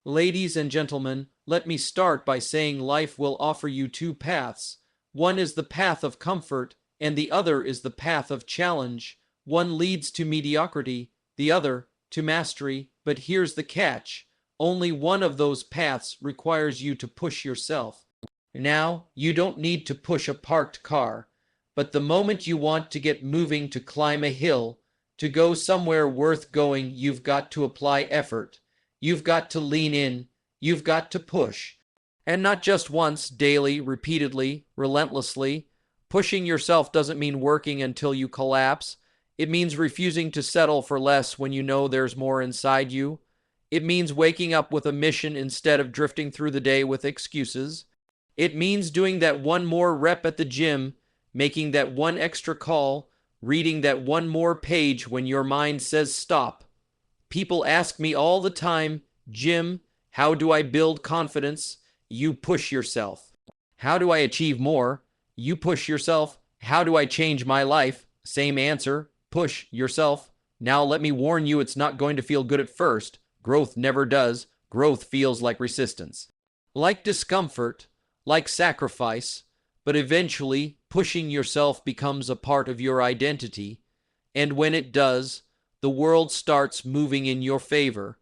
Ladies and gentlemen, let me start by saying life will offer you two paths. One is the path of comfort, and the other is the path of challenge. One leads to mediocrity, the other to mastery. But here's the catch. Only one of those paths requires you to push yourself. Now, you don't need to push a parked car, but the moment you want to get moving, to climb a hill, to go somewhere worth going, you've got to apply effort. You've got to lean in. You've got to push. And not just once, daily, repeatedly, relentlessly. Pushing yourself doesn't mean working until you collapse. It means refusing to settle for less when you know there's more inside you. It means waking up with a mission instead of drifting through the day with excuses. It means doing that one more rep at the gym, making that one extra call, reading that one more page when your mind says stop. People ask me all the time, Jim, how do I build confidence? You push yourself. How do I achieve more? You push yourself. How do I change my life? Same answer, push yourself. Now let me warn you, it's not going to feel good at first. Growth never does. Growth feels like resistance, like discomfort, like sacrifice, but eventually pushing yourself becomes a part of your identity, and when it does, the world starts moving in your favor.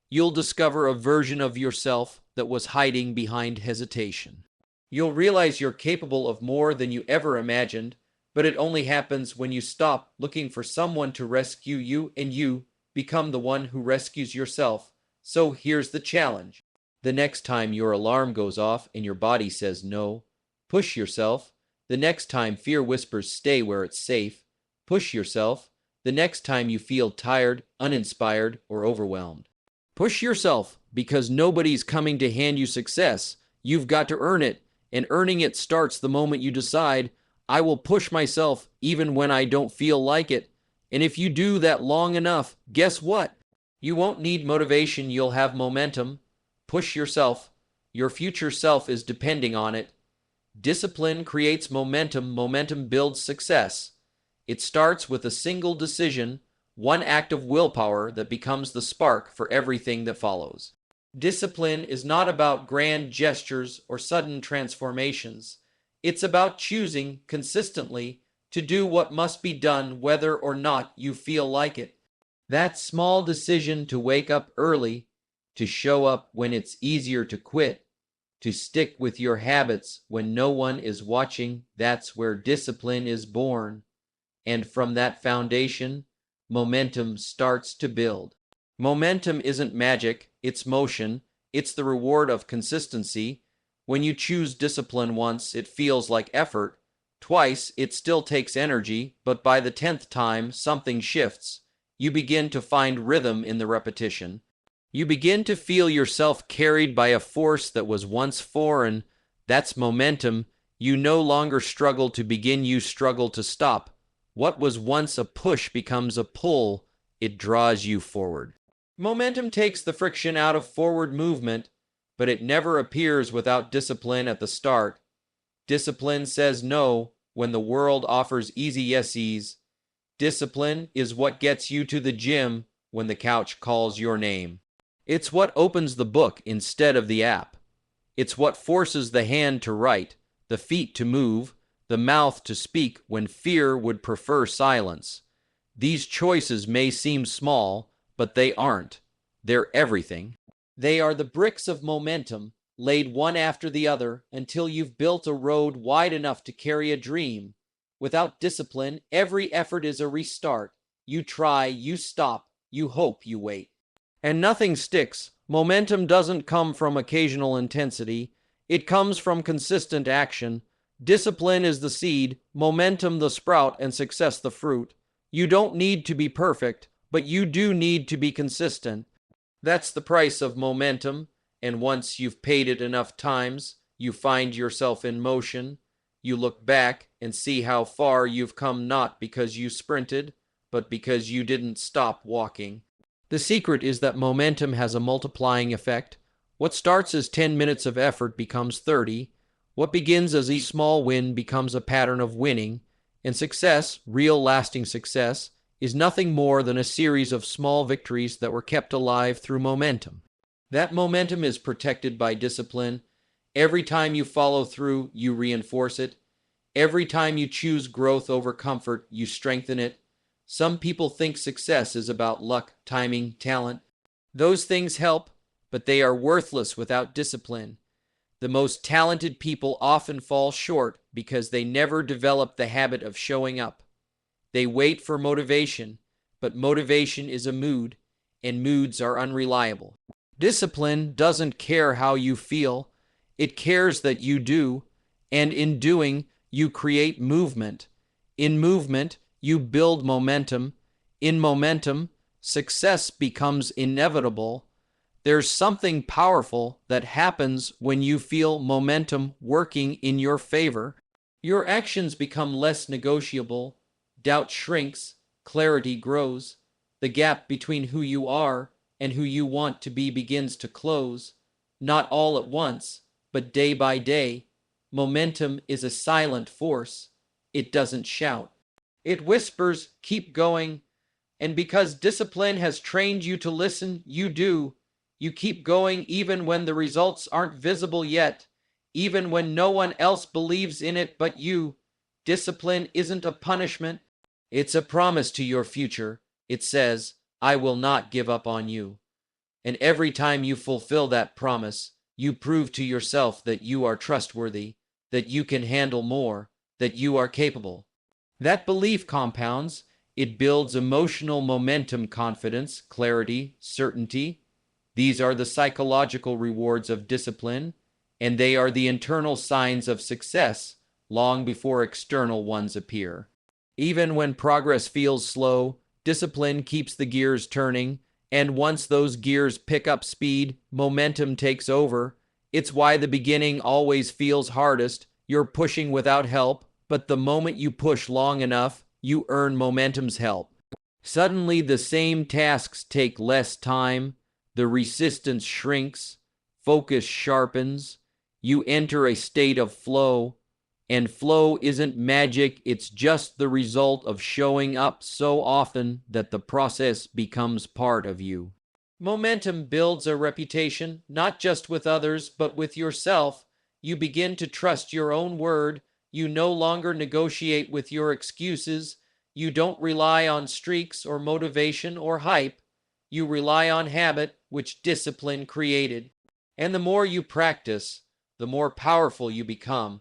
You'll discover a version of yourself that was hiding behind hesitation. You'll realize you're capable of more than you ever imagined, but it only happens when you stop looking for someone to rescue you and you become the one who rescues yourself. So here's the challenge. The next time your alarm goes off and your body says no, push yourself. The next time fear whispers stay where it's safe, push yourself. The next time you feel tired, uninspired, or overwhelmed, push yourself, because nobody's coming to hand you success. You've got to earn it, and earning it starts the moment you decide, I will push myself even when I don't feel like it. And if you do that long enough, guess what? You won't need motivation, you'll have momentum. Push yourself. Your future self is depending on it. Discipline creates momentum. Momentum builds success. It starts with a single decision, one act of willpower that becomes the spark for everything that follows. Discipline is not about grand gestures or sudden transformations. It's about choosing consistently to do what must be done whether or not you feel like it. That small decision to wake up early, to show up when it's easier to quit, to stick with your habits when no one is watching, that's where discipline is born. And from that foundation, momentum starts to build. Momentum isn't magic, it's motion. It's the reward of consistency. When you choose discipline once, it feels like effort. Twice, it still takes energy, but by the 10th time, something shifts. You begin to find rhythm in the repetition. You begin to feel yourself carried by a force that was once foreign. That's momentum. You no longer struggle to begin, you struggle to stop. What was once a push becomes a pull. It draws you forward. Momentum takes the friction out of forward movement, but it never appears without discipline at the start. Discipline says no when the world offers easy yeses. Discipline is what gets you to the gym when the couch calls your name. It's what opens the book instead of the app. It's what forces the hand to write, the feet to move, the mouth to speak when fear would prefer silence. These choices may seem small, but they aren't. They're everything. They are the bricks of momentum, laid one after the other until you've built a road wide enough to carry a dream. Without discipline, every effort is a restart. You try, you stop, you hope, you wait. And nothing sticks. Momentum doesn't come from occasional intensity. It comes from consistent action. Discipline is the seed, momentum the sprout, and success the fruit. You don't need to be perfect, but you do need to be consistent. That's the price of momentum, and once you've paid it enough times, you find yourself in motion. You look back and see how far you've come, not because you sprinted, but because you didn't stop walking. The secret is that momentum has a multiplying effect. What starts as 10 minutes of effort becomes 30. What begins as a small win becomes a pattern of winning. And success, real lasting success, is nothing more than a series of small victories that were kept alive through momentum. That momentum is protected by discipline. Every time you follow through, you reinforce it. Every time you choose growth over comfort, you strengthen it. Some people think success is about luck, timing, talent. Those things help, but they are worthless without discipline. The most talented people often fall short because they never develop the habit of showing up. They wait for motivation, but motivation is a mood, and moods are unreliable. Discipline doesn't care how you feel, it cares that you do, and in doing, you create movement. In movement, you build momentum. In momentum, success becomes inevitable. There's something powerful that happens when you feel momentum working in your favor. Your actions become less negotiable, doubt shrinks, clarity grows, the gap between who you are and who you want to be begins to close, not all at once, but day by day. Momentum is a silent force. It doesn't shout. It whispers, keep going, and because discipline has trained you to listen, you do. You keep going even when the results aren't visible yet, even when no one else believes in it but you. Discipline isn't a punishment, it's a promise to your future. It says, I will not give up on you. And every time you fulfill that promise, you prove to yourself that you are trustworthy, that you can handle more, that you are capable. That belief compounds. It builds emotional momentum, confidence, clarity, certainty. These are the psychological rewards of discipline, and they are the internal signs of success long before external ones appear. Even when progress feels slow, discipline keeps the gears turning, and once those gears pick up speed, momentum takes over. It's why the beginning always feels hardest. You're pushing without help, but the moment you push long enough, you earn momentum's help. Suddenly, the same tasks take less time, the resistance shrinks, focus sharpens, you enter a state of flow, and flow isn't magic, it's just the result of showing up so often that the process becomes part of you. Momentum builds a reputation, not just with others, but with yourself. You begin to trust your own word. You no longer negotiate with your excuses. You don't rely on streaks or motivation or hype. You rely on habit, which discipline created. And the more you practice, the more powerful you become.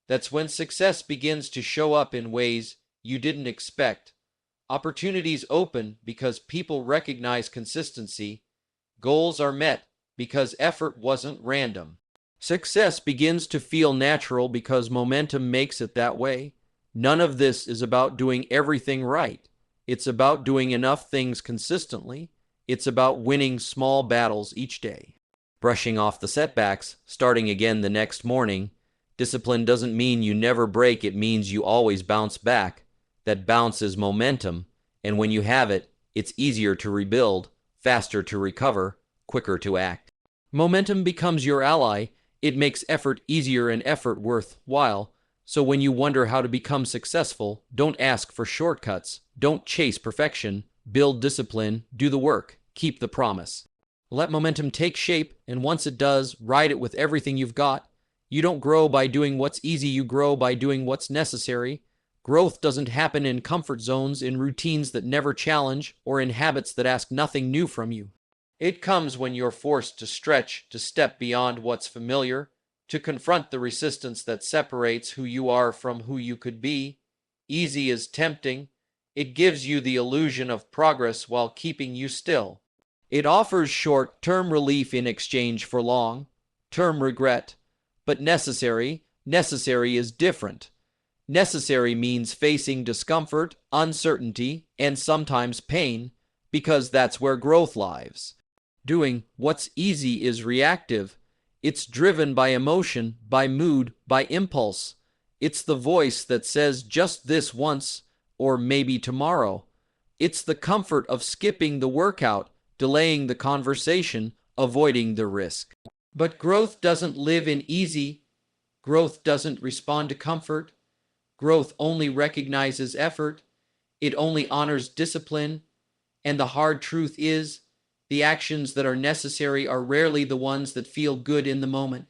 That's when success begins to show up in ways you didn't expect. Opportunities open because people recognize consistency. Goals are met because effort wasn't random. Success begins to feel natural because momentum makes it that way. None of this is about doing everything right. It's about doing enough things consistently. It's about winning small battles each day. Brushing off the setbacks, starting again the next morning. Discipline doesn't mean you never break, it means you always bounce back. That bounce is momentum, and when you have it, it's easier to rebuild, faster to recover, quicker to act. Momentum becomes your ally. It makes effort easier and effort worthwhile. So when you wonder how to become successful, don't ask for shortcuts. Don't chase perfection. Build discipline. Do the work. Keep the promise. Let momentum take shape, and once it does, ride it with everything you've got. You don't grow by doing what's easy, you grow by doing what's necessary. Growth doesn't happen in comfort zones, in routines that never challenge, or in habits that ask nothing new from you. It comes when you're forced to stretch, to step beyond what's familiar, to confront the resistance that separates who you are from who you could be. Easy is tempting. It gives you the illusion of progress while keeping you still. It offers short-term relief in exchange for long-term regret. But necessary is different. Necessary means facing discomfort, uncertainty, and sometimes pain, because that's where growth lies. Doing what's easy is reactive. It's driven by emotion, by mood, by impulse. It's the voice that says just this once, or maybe tomorrow. It's the comfort of skipping the workout, delaying the conversation, avoiding the risk. But growth doesn't live in easy. Growth doesn't respond to comfort. Growth only recognizes effort. It only honors discipline. And the hard truth is, The actions that are necessary are rarely the ones that feel good in the moment.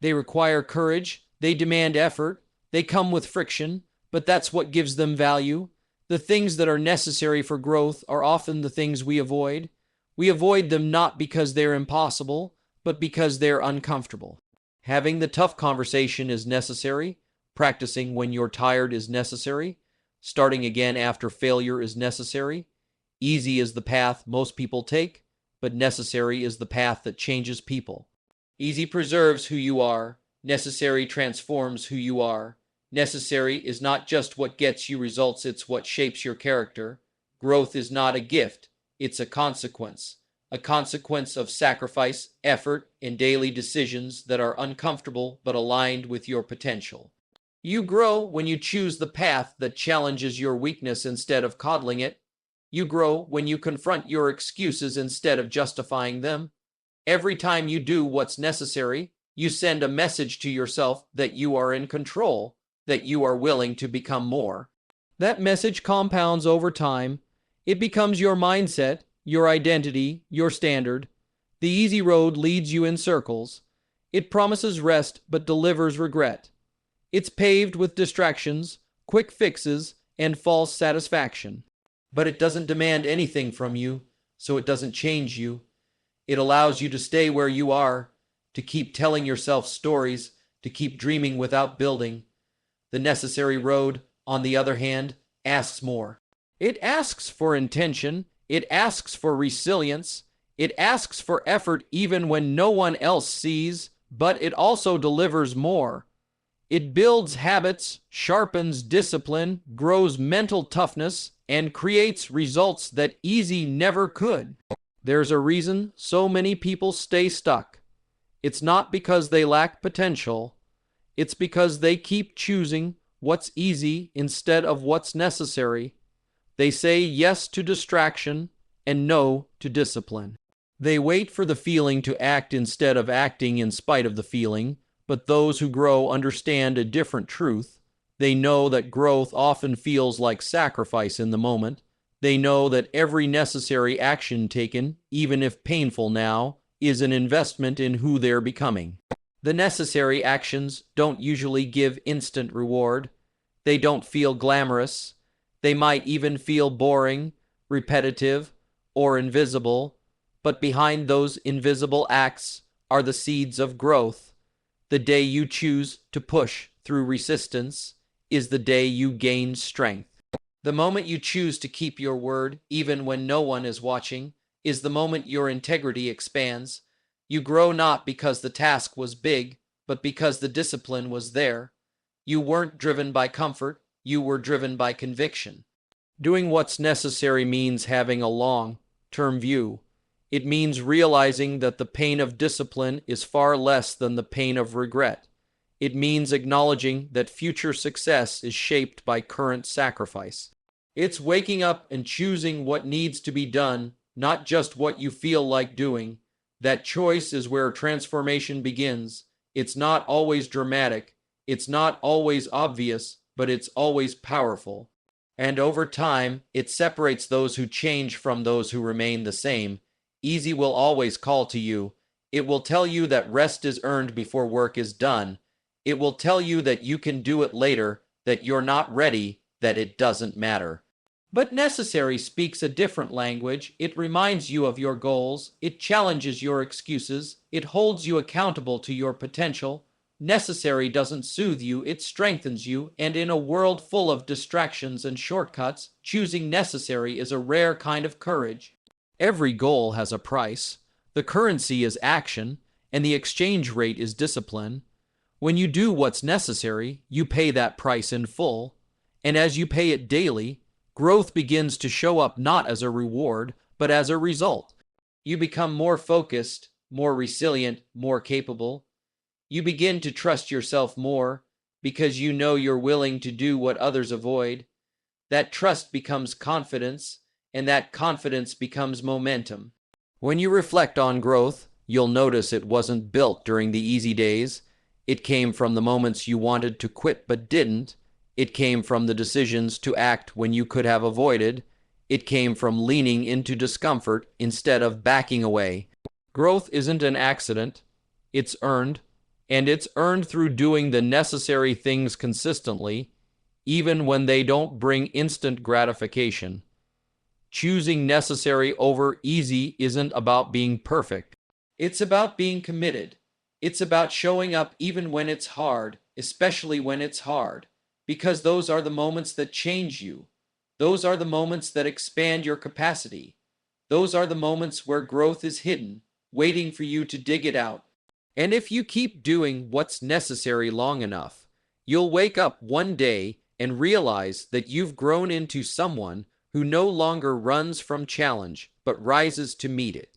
They require courage, they demand effort, they come with friction, but that's what gives them value. The things that are necessary for growth are often the things we avoid. We avoid them not because they're impossible, but because they're uncomfortable. Having the tough conversation is necessary. Practicing when you're tired is necessary. Starting again after failure is necessary. Easy is the path most people take, but necessary is the path that changes people. Easy preserves who you are. Necessary transforms who you are. Necessary is not just what gets you results, it's what shapes your character. Growth is not a gift, it's a consequence of sacrifice, effort, and daily decisions that are uncomfortable but aligned with your potential. You grow when you choose the path that challenges your weakness instead of coddling it. You grow when you confront your excuses instead of justifying them. Every time you do what's necessary, you send a message to yourself that you are in control, that you are willing to become more. That message compounds over time. It becomes your mindset, your identity, your standard. The easy road leads you in circles. It promises rest but delivers regret. It's paved with distractions, quick fixes, and false satisfaction. But it doesn't demand anything from you, so it doesn't change you. It allows you to stay where you are, to keep telling yourself stories, to keep dreaming without building. The necessary road, on the other hand, asks more. It asks for intention. It asks for resilience. It asks for effort even when no one else sees, but it also delivers more. It builds habits, sharpens discipline, grows mental toughness, and creates results that easy never could. There's a reason so many people stay stuck. It's not because they lack potential. It's because they keep choosing what's easy instead of what's necessary. They say yes to distraction and no to discipline. They wait for the feeling to act instead of acting in spite of the feeling, but those who grow understand a different truth. They know that growth often feels like sacrifice in the moment. They know that every necessary action taken, even if painful now, is an investment in who they're becoming. The necessary actions don't usually give instant reward. They don't feel glamorous. They might even feel boring, repetitive, or invisible. But behind those invisible acts are the seeds of growth. The day you choose to push through resistance is the day you gain strength. The moment you choose to keep your word, even when no one is watching, is the moment your integrity expands. You grow not because the task was big, but because the discipline was there. You weren't driven by comfort, you were driven by conviction. Doing what's necessary means having a long-term view. It means realizing that the pain of discipline is far less than the pain of regret. It means acknowledging that future success is shaped by current sacrifice. It's waking up and choosing what needs to be done, not just what you feel like doing. That choice is where transformation begins. It's not always dramatic. It's not always obvious, but it's always powerful. And over time, it separates those who change from those who remain the same. Easy will always call to you. It will tell you that rest is earned before work is done. It will tell you that you can do it later, that you're not ready, that it doesn't matter. But necessary speaks a different language. It reminds you of your goals. It challenges your excuses. It holds you accountable to your potential. Necessary doesn't soothe you, it strengthens you, and in a world full of distractions and shortcuts, choosing necessary is a rare kind of courage. Every goal has a price. The currency is action, and the exchange rate is discipline. When you do what's necessary, you pay that price in full, and as you pay it daily, growth begins to show up not as a reward, but as a result. You become more focused, more resilient, more capable. You begin to trust yourself more because you know you're willing to do what others avoid. That trust becomes confidence, and that confidence becomes momentum. When you reflect on growth, you'll notice it wasn't built during the easy days. It came from the moments you wanted to quit but didn't. It came from the decisions to act when you could have avoided. It came from leaning into discomfort instead of backing away. Growth isn't an accident, it's earned, and it's earned through doing the necessary things consistently, even when they don't bring instant gratification. Choosing necessary over easy isn't about being perfect. It's about being committed. It's about showing up even when it's hard, especially when it's hard, because those are the moments that change you. Those are the moments that expand your capacity. Those are the moments where growth is hidden, waiting for you to dig it out. And if you keep doing what's necessary long enough, you'll wake up one day and realize that you've grown into someone who no longer runs from challenge, but rises to meet it.